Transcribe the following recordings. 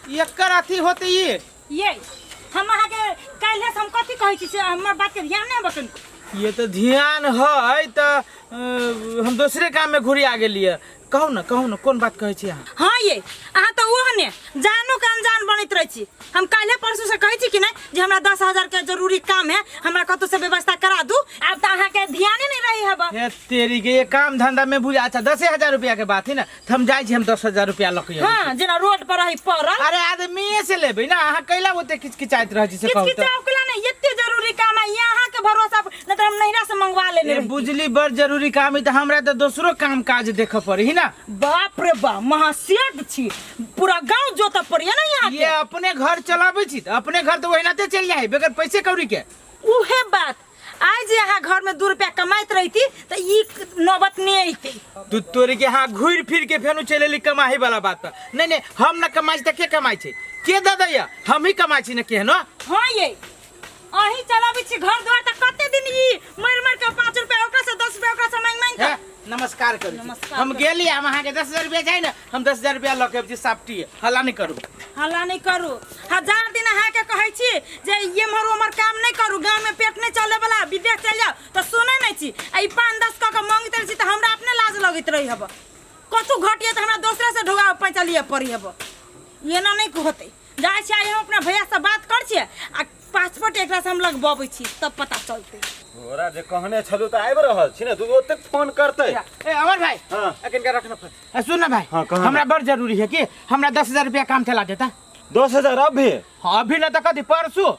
एकर अथी होते ये हम अहाँ के काल्हे से हम कथी कहै छी से हमर बात के ध्यान नहीं बटन ये तो ध्यान है तो हम दूसरे काम में घुरी आ गेलिए कहू ना कौन बात कहै छी अहाँ हाँ ये अहाँ तो ओहने जानो के अनजान बनत रह छी हम काल्हे परसों से कहै छी कि नहीं जे हमरा 10,000 के जरूरी काम है हमरा कतौ से व्यवस्था करा दू अब तो अहाँ के ध्यान ही नहीं रही हबा ये तेरी के ये काम धंधा में बुझा अच्छा 10,000 रुपया के बात है ना तो हम जाई छी हम 10,000 रुपया लक हां जेना रोड पर रही पड़ल अरे आदमी से लेबे ना अहाँ कैला ओते किचकिचाइत रह छी से कहू तो ओकला नहीं एते जरूरी काम है यहाँ के भरोसा न तो हम नहिरा से मंगवा लेने बुझली बड़ जरूरी काम है तो हमरा तो दूसरो काम काज देख पड़ी ना बाप रे बाप महासेठ छी पूरा गांव जोत पड़ी है ना यहाँ ये अपने घर चलाबे छी अपने घर तो वहीनाते चल जाए बगैर पैसे कौड़ी के उहे बात आज यहाँ घर में 2 रुपया कमाइत रही तो ई नौबत नहीं आती तू तोरे के हाँ घूर फिर के फेनु चलेली कमाही वाला बात पर नहीं हम न कमाई त के कमाई छे के दादा या हम ही कमाई छी न के न हां ये अही चलाबे छी घर द्वार त कते दिन ई मर के 5 रुपया ओकरा से 10 रुपया ओकरा से मांग के नमस्कार करू हम गेली हम अहाँ के 10,000 रुपया चाहिए ना हम 10,000 रुपया लके अब साफ्टी हल्ला नहीं करू 1000 दिन अहाँ के कहै छी जे ये हमर काम नहीं करू गांव में पेट नहीं चले वाला विदेश चल जाओ तो सुनै नहीं छी आई 5-10 क मांगत रही त हमरा अपने लाज लगत रही हब कतु घटिए त हमरा दूसरा से ढोगा पैसा लिए पड़ी हब ये ना नहीं होते जाय छी हम अपना भैया से बात कर छी आ पासपोर्ट एकरा से हम लगबाबै छी तब पता चलते तोरा जे कहने छलु त आइब रहल छी ने तू ओते फोन करते ए अमर भाई हां अखन का रखना फोन सुन ना भाई हाँ, हमरा बड़ जरूरी है कि हमरा 10,000 रुपया काम चला देता 10,000 अभी हां अभी न त कथी परसों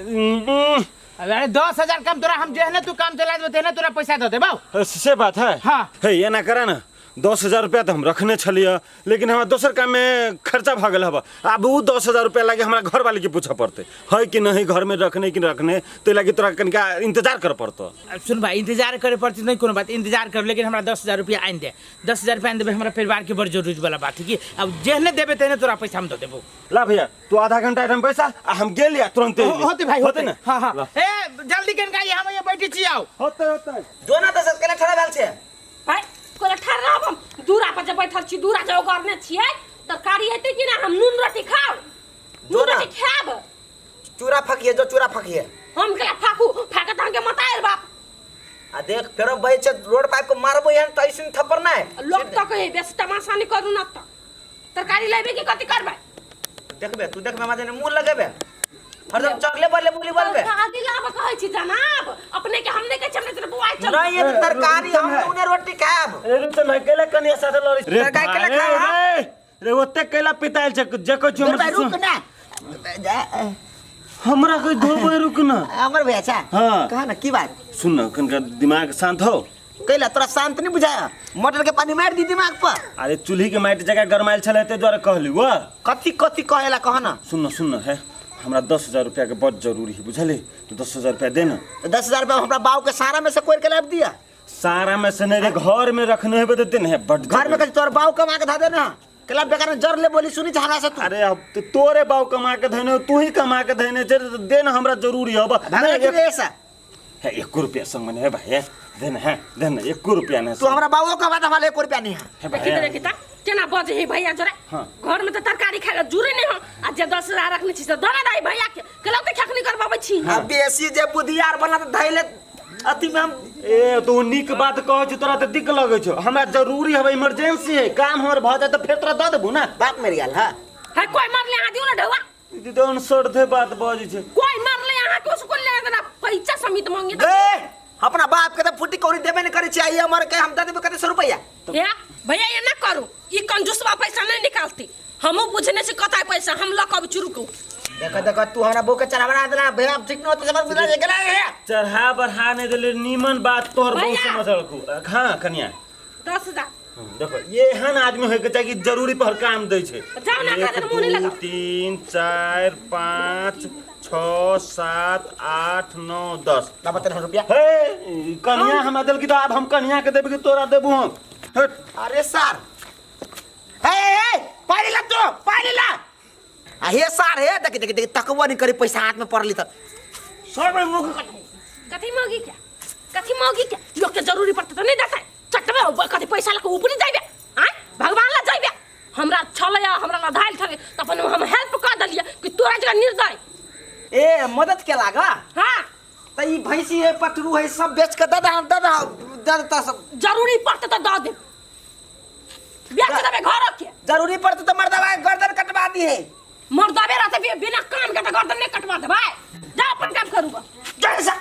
अरे 10,000 काम तोरा हम जेहने तू काम चला देबे तेने तोरा पैसा दे देबौ से बात है हाँ। हे ये ना करा ना 10,000 रुपया तो हम रखने छलिए लेकिन हमरा दोसर काम में खर्चा भ गेल हब अब उ 10,000 रुपया लागे हमरा घर वाले के पूछे पड़ते है कि नहीं घर में रखने कि रखने तो लागे तोरा कनिका इंतजार कर पड़तो सुन भाई इंतजार करे पड़ती नहीं कोनो बात इंतजार कर लेकिन हमरा 10,000 रुपया आइन दे 10,000 रुपया आइन देबे हमरा परिवार के बड़ जरूरी वाला बात है कि अब जेहने देबे तेने तोरा पैसा हम दे देबो ला भैया तू आधा घंटा टाइम पैसा आ हम गेलिया तुरंत होते भाई होते ना हां हां ए जल्दी कन का हम ये बैठी छी आओ होते जो ना 10 केला खड़ा भेल छे भाई कोला ठहरा हम दूरा पर जे बैठल छी दूरा जो करने छियै तरकारी हेतै कि ना हम नून रोटी खाओ नून रोटी खाब चूरा फकिए जो चूरा फकिए हम केला फाकू फाकत हम के मतायर बाप आ देख फेरो बई छे रोड पाइप को मारबो हन त ऐसिन थप्पड़ नै लोग त कहे बेस तमाशा नहीं करू न त तरकारी लेबे कि कथि करबे देखबे तू देख मामा देने मुंह लगेबे हरदम चरले बोले बोली बोलबे तरकारी लाब कहै छी जनाब अपने के हमने के चमने से बुआई चल नहीं ये तरकारी हम उन्हें रोटी खाब रे तो मैं केला कनिया साथे लड़ी रे गाय केला खा रे ओते केला पिताइल छ जको छ भाई रुक ना जा हमरा कोई दो बजे रुक ना अमर भैया छा हाँ। कहा ना की बात सुन ना कनका दिमाग शांत हो कैला तोरा शांत नहीं बुझाया मोटर के पानी मार दी दिमाग पर अरे चूल्ही के माटी जगह गरमाइल छले ते द्वारा कहली वो कथी कथी कहेला कह ना सुन ना है हमरा 10,000 रुपया के बहुत जरूरी है बुझले तो 10,000 रुपया दे ना 10,000 रुपया हमरा बाव के सारा में से कोई के लाभ दिया सारा में से नहीं रे घर में रखने है देते नहीं बड़ घर में कहीं तोर बाव कमा के धा देना केला बेकार जर ले बोली सुनी झगड़ा से तू अरे अब तो तोरे बाव कमा के धने तू ही कमा के धने दे ना हमरा जरूरी है भागला कि ऐसा है 1 रुपया संग में है भाई देना 1 रुपया नहीं तू हमरा बावो कमा दे वाले 1 रुपया नहीं है देखि त देखि त केना बजे हे भैया जोरे हाँ। घर में त तरकारी खाए जुरे नहीं हो आ जे 10,000 रखने छी से दना दाई भैया के केला त खखनी करबाबै छी अब बेसी जे बुधियार बना त धैले अति में हम ए तो निक बात कह छ तोरा त दिक लगे छ हमरा जरूरी है इमरजेंसी है काम हमर भ जाए त फेर तोरा द देबू ना बाप मेरी गाल हां है कोई मारले आ दियो ना ढवा दीदी तो अनसर थे बात बाजी छ कोई मारले यहाँ को उसको ले देना पैसा समित मांगे तो ए अपना बाप के त फुटी कौड़ी देबे न करे चाहिए हमर के हम द देबे कते 100 रुपया या भैया ये ना करू ई कंजूस बा पैसा नहीं निकालती हमहु पूछने से कता पैसा हम ल कब चुरू को देख तू हमरा बो के चढ़ा बना देना भैया ठीक न होत समझ बुझा गेला है चढ़ा बढ़ा ने देले नीमन बात तोहर बहुत भैया। समझल को हां कन्या 10,000 देखो ये हन आदमी होय के चाहिए जरूरी पर काम दै छै जाओ ना काजर मुंह नहीं लगा 3 4 5 6 7 8 9 10 ना बता रुपया हे कन्या हमरा देल की तो अब हम कन्या के देबे कि तोरा देबू हम हट अरे सर हे पानी ला तो पानी ला आ हे सर हे देख तकवा नहीं करे पैसा हाथ में पड़ली त सर में मुंह कथी मांगी क्या लोग के जरूरी पड़ते तो नहीं देता चट में कथी पैसा लके ऊपर जाइबे आ भगवान ला जाइबे हमरा छले हमरा ना धाइल छले त अपन हम हेल्प कर दलिए कि तोरा जगह निर्दय ए मदद के लागा हां त ई भैंसी है पटरू है सब बेच के दे सब जरूरी पड़ते तो दे दे बेच देबे घर के जरूरी पड़ते तो मर्दवा गर्दन कटवा दी है मर्दावे रहते बिना काम के तो गर्दन नहीं कटवा दे भाई जा अपन काम करूगा कैसा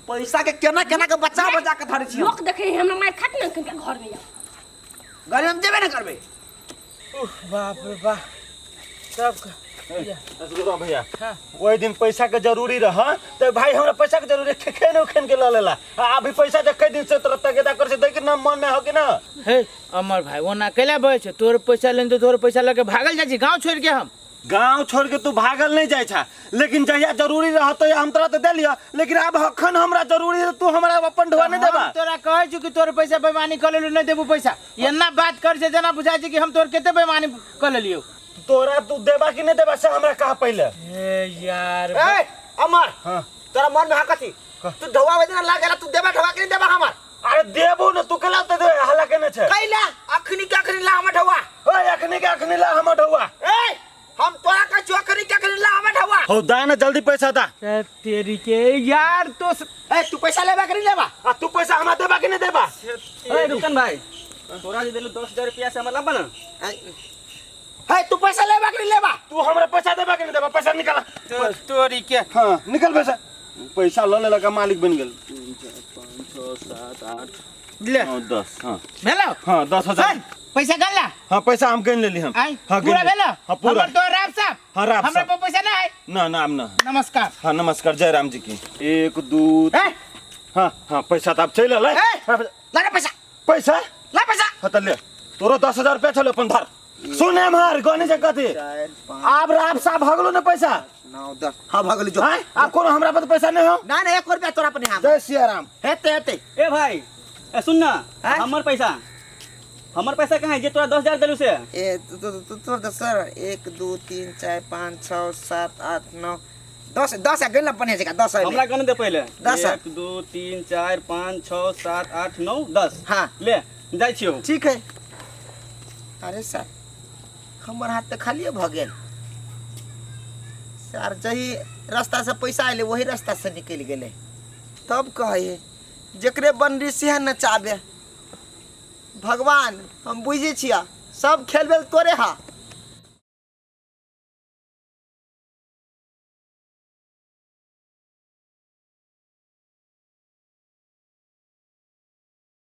पैसा के केना केना के बचा बचा के धरे छी लोग देखे हमरा मार खात न के घर में घर में देबे न करबे बाप रे बाप सब असगुरा भैया वही दिन पैसा के जरूरी रहा तो भाई हमरा पैसा के जरूरी खेन खेन के लेला अभी पैसा जे कई दिन से तोरा तगेदा कर से देख ना मन में हो कि ना हे अमर भाई वो ना कैला बहे छे तोर पैसा लेन तो तोर पैसा लेके भागल जाई छी गांव छोड़ के हम गांव छोड़ के तू भागल नहीं जाय छा लेकिन जहिया जरूरी रहा तो हम तोरा तो दे लिया लेकिन अब अखन हमरा जरूरी है तू हमरा अपन ढवा नहीं देबा तोरा कहै छु कि तोर पैसा बेईमानी कर लेलु नहीं देबू पैसा एना बात कर से जना बुझाई छी कि हम तोर केते बेईमानी कर लेलियो तोरा तू देबा कि नहीं देबा से हमरा कहा पहले ए यार ए अमर हां तोरा मन में हाकती तू ढवा वेदना लागेला तू देबा ढवा के नहीं देबा हमर अरे देबो न तू कला तो दे हला के न छे कैला अखनी के अखनी ला हम ढवा ओए अखनी के अखनी ला हम ढवा ए हम तोरा का चौकरी के अखनी ला हम ढवा हो दा ना जल्दी पैसा दा तेरी के यार तो ए तू पैसा लेबा के नहीं लेबा आ तू पैसा हमरा देबा कि नहीं देबा ए रुकन भाई तोरा जे देलु 10000 रुपया से हमरा लाबा ना है तू पैसा लेबा के नहीं लेबा तू हमरा पैसा देबा कि नहीं देबा पैसा निकाल तोरी के हां निकल पैसा पैसा ल लेला का मालिक बन गेल 3 4 5 6 7 8 ले 9 10 हां भेलो हां 10000 पैसा गल्ला हां पैसा हम गिन लेली हम आई हां पूरा भेलो हां पूरा हमर तो राब साहब हां राब हमरा साहब पे पैसा ना है ना नाम ना नमस्कार हां नमस्कार जय राम जी की 1 2 ए हां हां पैसा तो अब चल ले ला पैसा पैसा ला पैसा हां त ले तोरो 10000 रुपया छले अपन धर सुने मार गने जे कथि अब राब साहब भगलो न पैसा 9 10 हां भगली जो हां अब कोनो हमरा पे पैसा नहीं हो ना ना 1 रुपया तोरा पे नहीं जय सिया राम हेते हेते ए भाई ए सुन ना हैं? हमर पैसा कहां है जे तोरा 10000 देलु से ए तो सर 1 2 3 4 5 6 7 8 9 10 10 गेल ना पने जगह 10 हमरा कने दे पहले 10 1 2 3 4 5 6 7 8 9 10 हां ले जाई छियो ठीक है अरे सर हमर हाथ तो खाली भ गेल सर जही रास्ता से पैसा आइले वही रास्ता से निकल गेले तब कहे जकरे बनरी से नचाबे भगवान हम बुझे छिया सब खेल बेल तोरे हा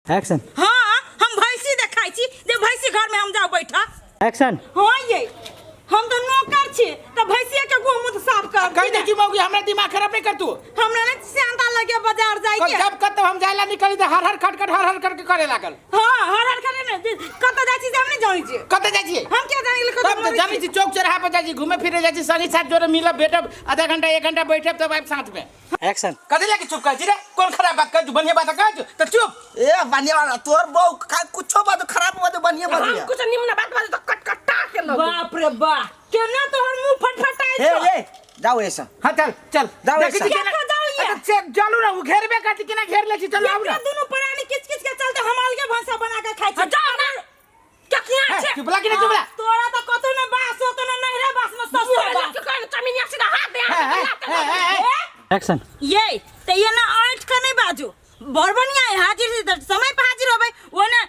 एक्शन हाँ हम भैंसी देखाई छी जे भैंसी घर में हम जाओ बैठा एक्शन हाँ ये हम तो नौकर छी तो भैंसिया के मुंह मुंह साफ कर कह दे कि मौगी हमरा दिमाग खराब नहीं कर तू हमरा ने शांता लगे बाजार जाई के जब कत हम जायला निकली तो हर हर खट करे लागल हां हर करे ने कत जाई छी हम नहीं जानी छी कत जाई छी हम क्या जानी तब तो कत जानी छी चौक चौराहा पर जाई छी घूमे फिरे जाई छी संगी साथ जोरे मिलब बैठब आधा घंटा 1 घंटा बैठब तब आब साथ में एक्शन कदे लेके चुप कर छी रे कौन खराब बात कर तू बढ़िया बात कर तो चुप ए बनिया वाला तोर बहू कुछो बात खराब बात बनिया हम बनिया कुछ निम्न बात बात तो कटकटा के लोग बाप रे बा केना तोहर मुंह फटफटाई ए छो ए जाओ ऐसा हां चल चल जाओ देखी ऐसा। छी केना जाओ ये। अच्छा चलो ना वो घेरबे काटी केना घेर ले छी चलो आओ ना दोनों प्राणी किच के चलते हम अलगे भाषा बना के खाई छी जा ना क्या किया है, छे चुप लगी ना चुप ला तोरा तो कतो ने बास हो तो नहीं रे बास में सस मुंह के कान कमीनिया सीधा हाथ दे एक्शन ये ते ये ना 8 का नहीं बाजू बड़बनिया है हाजिर समय पे हाजिर होबे वो ना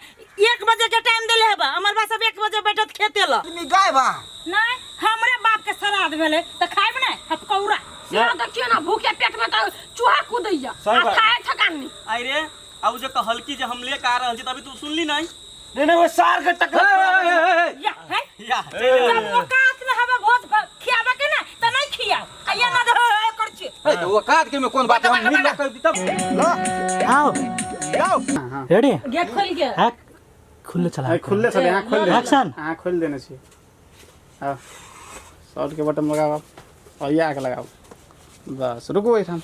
1 बजे के टाइम देले हेबा हमर बा सब 1 बजे बैठत खेते ल तुम गाय बा नहीं हमरे बाप के श्राद्ध भेले त खाइब नहीं हपकौरा ना देखियो ना भूखे पेट में तो चूहा कूदैया सही बात। खाए थकान नहीं आई रे अब जे कहलकी जे हम लेके आ रहल छी तभी तू सुनली नहीं नहीं वो सार के टकरा या है या जब औकात में हमें भोज खियाबे के ना त नहीं खियाओ आइया ना दे कर छी तो वो काट के में कौन बात हम मिल कर दी तब आओ जाओ रेडी गेट खोल के एक खुले चला खुले चले आँख खोल दे एक्शन आँख खोल देने छी हाँ शॉर्ट के बटन लगाओ और ये आग लगाओ बस रुको वही हम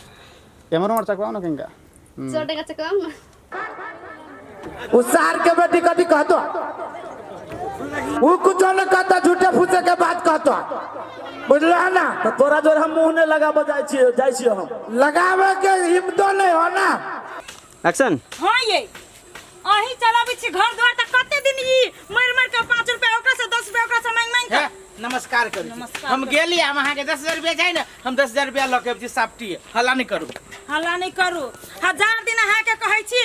कैमरा और चकवाओ ना कहेंगे छोटे का चकवाओ ना उसार के बेटी कथी कहतो वो कुछ न कहता झूठे फूसे के बात कहतो बुझला ना तो तोरा जोर हम मुंह ने लगाबो जाय छी हम लगावे के हिम्मतो नहीं हो ना एक्शन हां ये अही चलाबै छी घर द्वार त कते दिन ई मर के 5 रुपया ओकरा से 10 रुपया ओकरा से मांग के नमस्कार करू नमस्कार हम गेली हम अहाँ के 10,000 रुपया चाहिए ना हम 10,000 रुपया लऽ के साफ्टी हल्ला नहीं करू 1000 दिन अहाँ के कहै छी